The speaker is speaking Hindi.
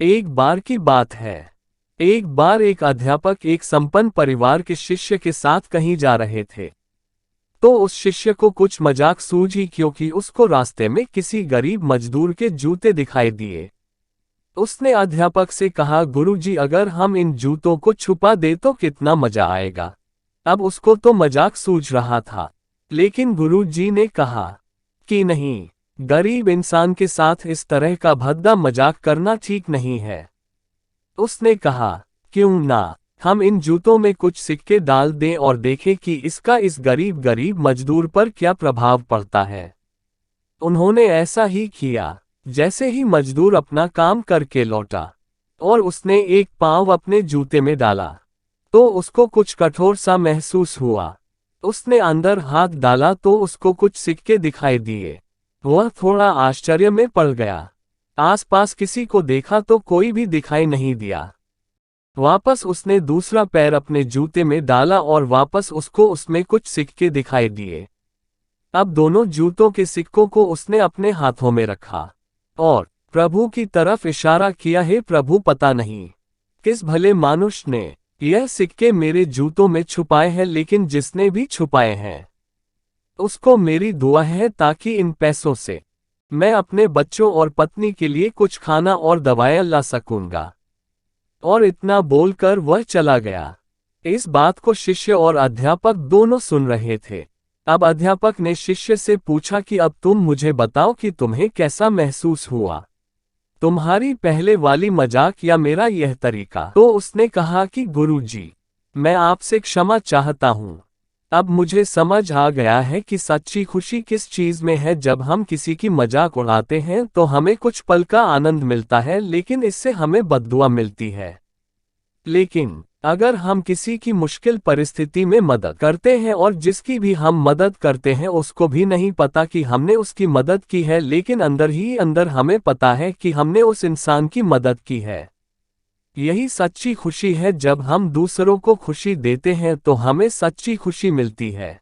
एक बार की बात है। एक बार एक अध्यापक एक संपन्न परिवार के शिष्य के साथ कहीं जा रहे थे। तो उस शिष्य को कुछ मजाक सूझी क्योंकि उसको रास्ते में किसी गरीब मजदूर के जूते दिखाई दिए। उसने अध्यापक से कहा, गुरुजी अगर हम इन जूतों को छुपा दे तो कितना मजा आएगा। अब उसको तो मजाक सूझ रहा था, लेकिन गुरुजी ने कहा कि नहीं, गरीब इंसान के साथ इस तरह का भद्दा मजाक करना ठीक नहीं है। उसने कहा, क्यों ना हम इन जूतों में कुछ सिक्के डाल दें और देखें कि इसका इस गरीब मजदूर पर क्या प्रभाव पड़ता है। उन्होंने ऐसा ही किया। जैसे ही मजदूर अपना काम करके लौटा और उसने एक पांव अपने जूते में डाला तो उसको कुछ कठोर सा महसूस हुआ। उसने अंदर हाथ डाला तो उसको कुछ सिक्के दिखाई दिए। वह थोड़ा आश्चर्य में पड़ गया। आसपास किसी को देखा तो कोई भी दिखाई नहीं दिया। वापस उसने दूसरा पैर अपने जूते में डाला और वापस उसको उसमें कुछ सिक्के दिखाई दिए। अब दोनों जूतों के सिक्कों को उसने अपने हाथों में रखा और प्रभु की तरफ इशारा किया, हे प्रभु, पता नहीं किस भले मानुष ने यह सिक्के मेरे जूतों में छुपाए हैं, लेकिन जिसने भी छुपाए हैं उसको मेरी दुआ है ताकि इन पैसों से मैं अपने बच्चों और पत्नी के लिए कुछ खाना और दवाएं ला सकूंगा। और इतना बोलकर वह चला गया। इस बात को शिष्य और अध्यापक दोनों सुन रहे थे। अब अध्यापक ने शिष्य से पूछा कि अब तुम मुझे बताओ कि तुम्हें कैसा महसूस हुआ, तुम्हारी पहले वाली मजाक या मेरा यह तरीका। तो उसने कहा कि गुरुजी, मैं आपसे क्षमा चाहता हूँ। अब मुझे समझ आ गया है कि सच्ची खुशी किस चीज में है। जब हम किसी की मजाक उड़ाते हैं तो हमें कुछ पल का आनंद मिलता है, लेकिन इससे हमें बद्दुआ मिलती है। लेकिन अगर हम किसी की मुश्किल परिस्थिति में मदद करते हैं और जिसकी भी हम मदद करते हैं उसको भी नहीं पता कि हमने उसकी मदद की है, लेकिन अंदर ही अंदर हमें पता है कि हमने उस इंसान की मदद की है, यही सच्ची खुशी है। जब हम दूसरों को खुशी देते हैं तो हमें सच्ची खुशी मिलती है।